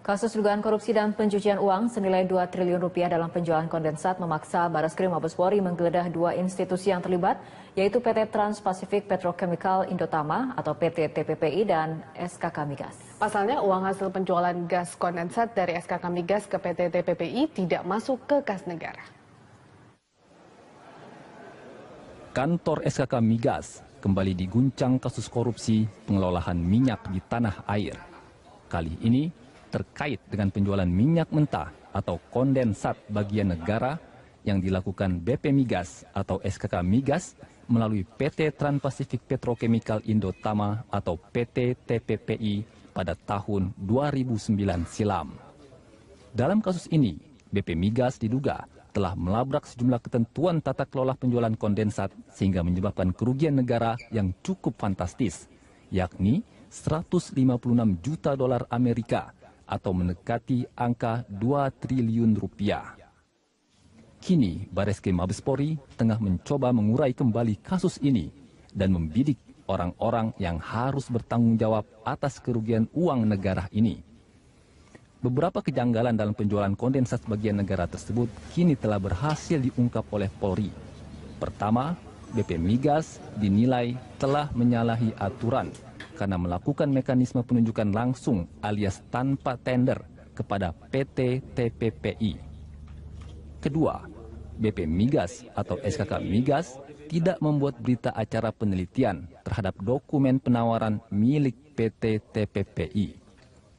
Kasus dugaan korupsi dan pencucian uang senilai 2 triliun rupiah dalam penjualan kondensat memaksa Bareskrim Mabes Polri menggeledah dua institusi yang terlibat, yaitu PT Trans-Pacific Petrochemical Indotama atau PT TPPI dan SKK Migas. Pasalnya, uang hasil penjualan gas kondensat dari SKK Migas ke PT TPPI tidak masuk ke kas negara. Kantor SKK Migas kembali diguncang kasus korupsi pengelolaan minyak di tanah air. Kali ini terkait dengan penjualan minyak mentah atau kondensat bagian negara yang dilakukan BP Migas atau SKK Migas melalui PT Trans-Pacific Petrochemical Indotama atau PT TPPI pada tahun 2009 silam. Dalam kasus ini, BP Migas diduga telah melabrak sejumlah ketentuan tata kelola penjualan kondensat sehingga menyebabkan kerugian negara yang cukup fantastis, yakni 156 juta dolar Amerika atau mendekati angka 2 triliun rupiah. Kini, Bareskrim Mabes Polri tengah mencoba mengurai kembali kasus ini dan membidik orang-orang yang harus bertanggung jawab atas kerugian uang negara ini. Beberapa kejanggalan dalam penjualan kondensat bagian negara tersebut kini telah berhasil diungkap oleh Polri. Pertama, BP Migas dinilai telah menyalahi aturan karena melakukan mekanisme penunjukan langsung alias tanpa tender kepada PT TPPI. Kedua, BP Migas atau SKK Migas tidak membuat berita acara penelitian terhadap dokumen penawaran milik PT TPPI.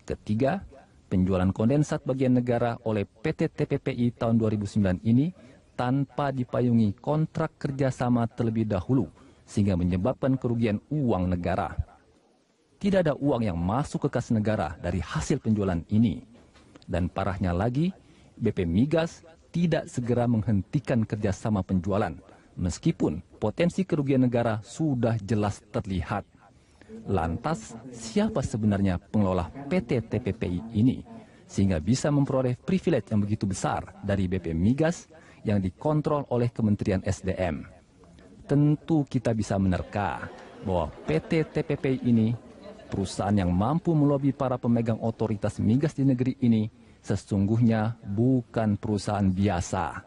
Ketiga, penjualan kondensat bagian negara oleh PT TPPI tahun 2009 ini tanpa dipayungi kontrak kerjasama terlebih dahulu sehingga menyebabkan kerugian uang negara. Tidak ada uang yang masuk ke kas negara dari hasil penjualan ini. Dan parahnya lagi, BP Migas tidak segera menghentikan kerjasama penjualan, meskipun potensi kerugian negara sudah jelas terlihat. Lantas, siapa sebenarnya pengelola PT TPPI ini, sehingga bisa memperoleh privilege yang begitu besar dari BP Migas yang dikontrol oleh Kementerian SDM? Tentu kita bisa menerka bahwa PT TPPI ini perusahaan yang mampu melobi para pemegang otoritas migas di negeri ini sesungguhnya bukan perusahaan biasa.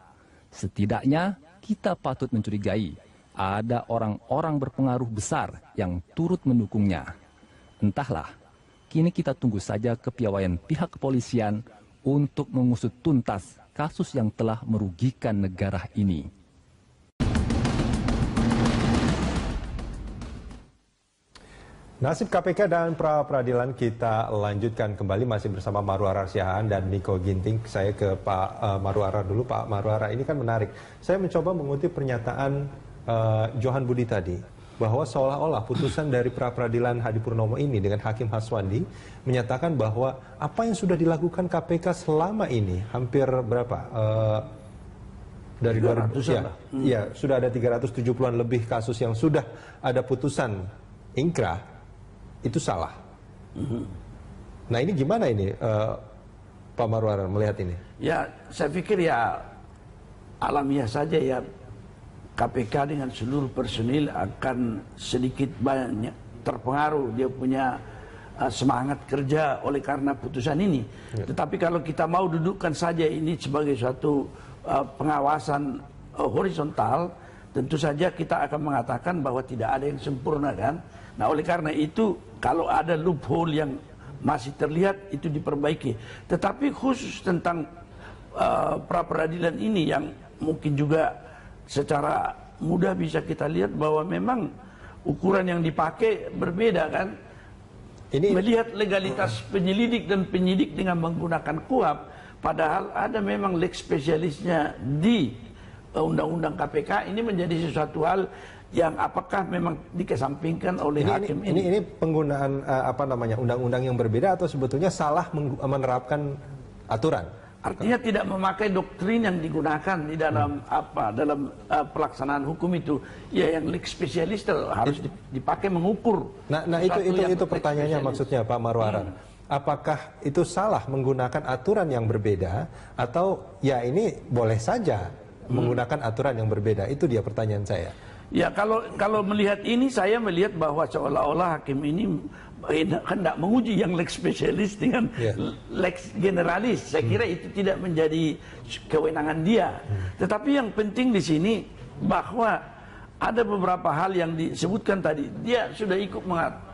Setidaknya kita patut mencurigai ada orang-orang berpengaruh besar yang turut mendukungnya. Entahlah, kini kita tunggu saja kepiawaian pihak kepolisian untuk mengusut tuntas kasus yang telah merugikan negara ini. Nasib KPK dan pra-peradilan kita lanjutkan kembali masih bersama Marwara Siahaan dan Niko Ginting. Saya ke Pak Marwara dulu. Pak Marwara, ini kan menarik. Saya mencoba mengutip pernyataan Johan Budi tadi bahwa seolah-olah putusan dari pra-peradilan Hadi Purnomo ini dengan Hakim Haswandi menyatakan bahwa apa yang sudah dilakukan KPK selama ini hampir berapa? Dari 200 ya, sudah ada 370-an lebih kasus yang sudah ada putusan ingkrah. Itu salah. Nah, ini gimana ini Pak Marwara melihat ini? Ya, saya pikir ya alamiah saja ya, KPK dengan seluruh personil akan sedikit banyak terpengaruh, dia punya semangat kerja oleh karena putusan ini. Tetapi kalau kita mau dudukkan saja ini sebagai suatu pengawasan horizontal, tentu saja kita akan mengatakan bahwa tidak ada yang sempurna, kan? Nah, oleh karena itu kalau ada loophole yang masih terlihat itu diperbaiki. Tetapi khusus tentang pra-peradilan ini yang mungkin juga secara mudah bisa kita lihat bahwa memang ukuran yang dipakai berbeda, kan? Ini melihat legalitas penyelidik dan penyidik dengan menggunakan KUHP, padahal ada memang lex spesialisnya di undang-undang KPK. Ini menjadi sesuatu hal yang apakah memang dikesampingkan oleh hakim ini? Ini penggunaan undang-undang yang berbeda atau sebetulnya salah menerapkan aturan? Artinya tidak memakai doktrin yang digunakan di dalam dalam pelaksanaan hukum itu. Ya, yang lex spesialis harus dipakai mengukur. Nah itu pertanyaannya maksudnya Pak Marwara. Apakah itu salah menggunakan aturan yang berbeda atau ya ini boleh saja menggunakan aturan yang berbeda? Itu dia pertanyaan saya. Ya, kalau melihat ini saya melihat bahwa seolah-olah hakim ini hendak menguji yang lex spesialis dengan lex generalis. Saya kira itu tidak menjadi kewenangan dia. Tetapi yang penting di sini bahwa ada beberapa hal yang disebutkan tadi. Dia sudah ikut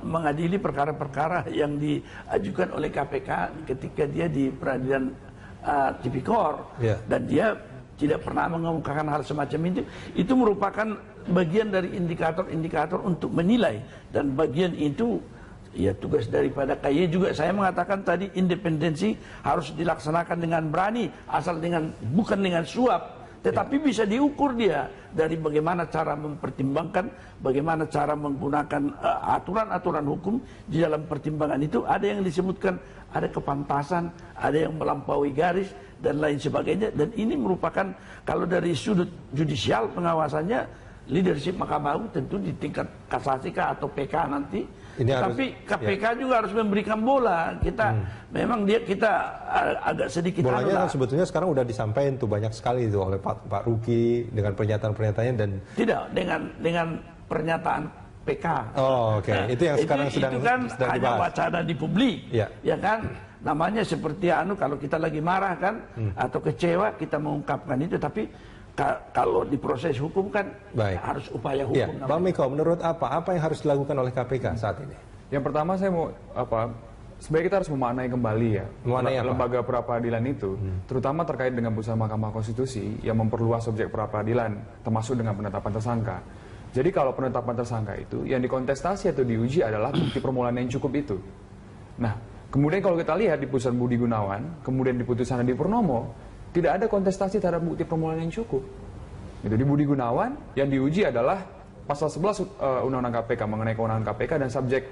mengadili perkara-perkara yang diajukan oleh KPK ketika dia di peradilan tipikor, dan dia tidak pernah mengemukakan hal semacam itu. Itu merupakan bagian dari indikator-indikator untuk menilai, dan bagian itu ya tugas daripada KY juga. Saya mengatakan tadi independensi harus dilaksanakan dengan berani, asal bukan dengan suap, tetapi bisa diukur dia dari bagaimana cara mempertimbangkan, bagaimana cara menggunakan aturan-aturan hukum di dalam pertimbangan itu. Ada yang disebutkan ada kepantasan, ada yang melampaui garis dan lain sebagainya, dan ini merupakan kalau dari sudut judicial pengawasannya leadership Mahkamah Agung tentu di tingkat kasasi atau PK nanti. Tapi KPK juga harus memberikan bola. Kita memang kita agak sedikit bolanya kan sebetulnya sekarang udah disampaikan tuh banyak sekali itu oleh Pak Ruki dengan pernyataan-pernyataannya, dan tidak dengan pernyataan PK. Oh, oke. Itu yang sekarang sedang hanya dibahas. wacana di publik. Ya kan? Namanya seperti kalau kita lagi marah kan atau kecewa kita mengungkapkan itu, tapi kalau di proses hukum kan harus upaya hukum. Bang Miko, menurut apa yang harus dilakukan oleh KPK saat ini? Yang pertama saya mau sebenarnya kita harus memaknai kembali ya lembaga pra-peradilan itu, terutama terkait dengan putusan Mahkamah Konstitusi yang memperluas subjek pra-peradilan termasuk dengan penetapan tersangka. Jadi kalau penetapan tersangka itu yang dikontestasi atau diuji adalah bukti permulaan yang cukup itu. Nah, kemudian kalau kita lihat di putusan Budi Gunawan, kemudian di putusan Hadi Purnomo, tidak ada kontestasi terhadap bukti permulaan yang cukup. Itu di Budi Gunawan yang diuji adalah pasal 11 Undang-Undang KPK mengenai kewenangan KPK dan subjek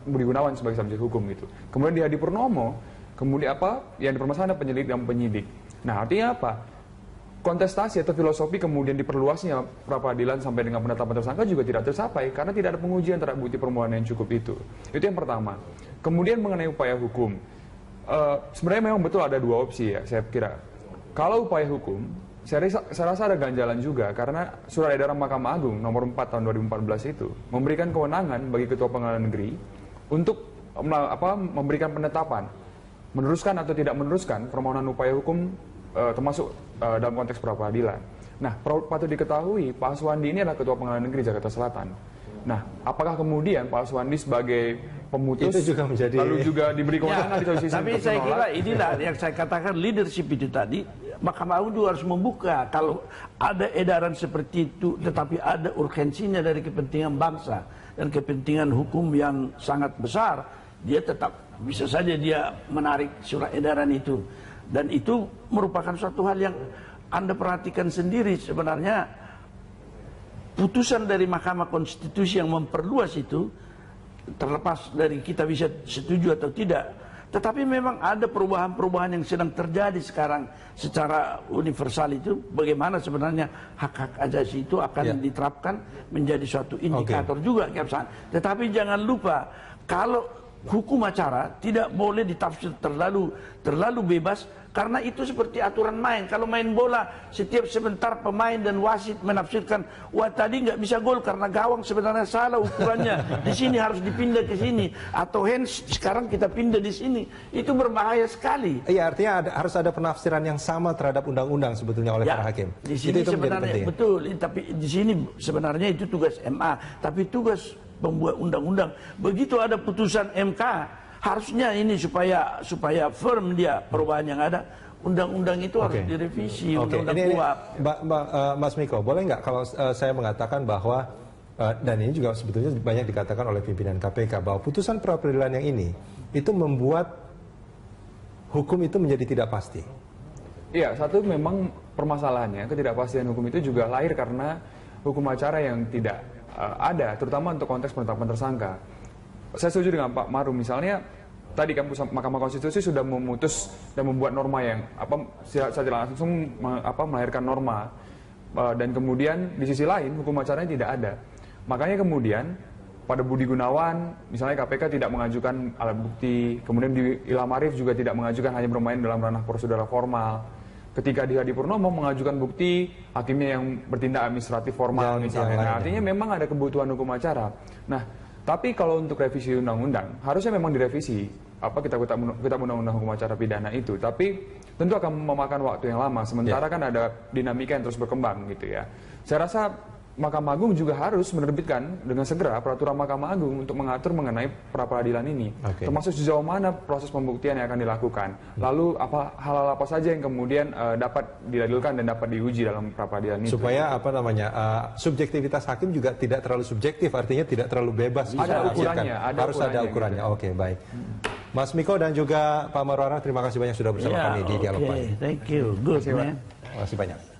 Budi Gunawan sebagai subjek hukum gitu. Kemudian di Hadi Purnomo, kemudian yang dipermasalahkan penyelidik dan penyidik. Nah, artinya apa? Kontestasi atau filosofi kemudian diperluasnya pra-peradilan sampai dengan penetapan tersangka juga tidak tercapai karena tidak ada pengujian terhadap bukti permulaan yang cukup itu. Itu yang pertama. Kemudian mengenai upaya hukum. Sebenarnya memang betul ada dua opsi ya, saya kira. Kalau upaya hukum, saya rasa ada ganjalan juga, karena Surat Edaran Mahkamah Agung nomor 4 tahun 2014 itu memberikan kewenangan bagi Ketua Pengadilan Negeri untuk memberikan penetapan, meneruskan atau tidak meneruskan permohonan upaya hukum termasuk dalam konteks pra-peradilan. Nah, patut diketahui Pak Aswandi ini adalah Ketua Pengadilan Negeri Jakarta Selatan. Nah, apakah kemudian Pak Aswandi sebagai pemutus itu juga lalu juga diberi kewenangan di sisi tapi saya kira inilah yang saya katakan leadership itu tadi. Mahkamah Agung juga harus membuka kalau ada edaran seperti itu, tetapi ada urgensinya dari kepentingan bangsa dan kepentingan hukum yang sangat besar, dia tetap bisa saja dia menarik surat edaran itu. Dan itu merupakan suatu hal yang Anda perhatikan sendiri sebenarnya. Putusan dari Mahkamah Konstitusi yang memperluas itu, terlepas dari kita bisa setuju atau tidak, tetapi memang ada perubahan-perubahan yang sedang terjadi sekarang secara universal itu. Bagaimana sebenarnya hak-hak asasi itu akan diterapkan menjadi suatu indikator juga. Tetapi jangan lupa, kalau hukum acara tidak boleh ditafsir terlalu bebas, karena itu seperti aturan main. Kalau main bola, setiap sebentar pemain dan wasit menafsirkan, wah tadi nggak bisa gol karena gawang sebenarnya salah ukurannya. Di sini harus dipindah ke sini, atau hands sekarang kita pindah di sini. Itu berbahaya sekali. Iya, artinya harus ada penafsiran yang sama terhadap undang-undang sebetulnya oleh para hakim. Di sini itu sebenarnya betul, tapi di sini sebenarnya itu tugas MA, tapi tugas pembuat undang-undang. Begitu ada putusan MK, harusnya ini supaya firm dia perubahan yang ada, undang-undang itu harus direvisi, undang-undang kuap. Mas Miko, boleh nggak kalau saya mengatakan bahwa dan ini juga sebetulnya banyak dikatakan oleh pimpinan KPK bahwa putusan pra-peradilan yang ini itu membuat hukum itu menjadi tidak pasti. Iya, satu memang permasalahannya ketidakpastian hukum itu juga lahir karena hukum acara yang tidak ada, terutama untuk konteks penetapan tersangka. Saya setuju dengan Pak Maru, misalnya tadi kan Mahkamah Konstitusi sudah memutus dan membuat norma yang secara langsung melahirkan norma, dan kemudian di sisi lain hukum acaranya tidak ada. Makanya kemudian pada Budi Gunawan misalnya KPK tidak mengajukan alat bukti, kemudian di Ilham Arif juga tidak mengajukan, hanya bermain dalam ranah prosedural formal. Ketika di Hadi Purnomo mengajukan bukti, hakimnya yang bertindak administratif formal misalnya. Nah, artinya memang ada kebutuhan hukum acara. Nah, Tapi kalau untuk revisi undang-undang, harusnya memang direvisi kitab undang-undang hukum acara pidana itu. Tapi tentu akan memakan waktu yang lama. Sementara kan ada dinamika yang terus berkembang gitu ya. Saya rasa Mahkamah Agung juga harus menerbitkan dengan segera peraturan Mahkamah Agung untuk mengatur mengenai pra-peradilan ini. Termasuk sejauh mana proses pembuktian yang akan dilakukan. Lalu hal-hal apa saja yang kemudian dapat didalilkan dan dapat diuji dalam pra-peradilan itu. Supaya subjektivitas hakim juga tidak terlalu subjektif, artinya tidak terlalu bebas. Ada ukurannya. Harus ada ukurannya. Gitu. Oke, baik. Mas Miko dan juga Pak Marwara, terima kasih banyak sudah bersama kami di Dialog Pagi. Thank you. Good, man. Terima kasih banyak.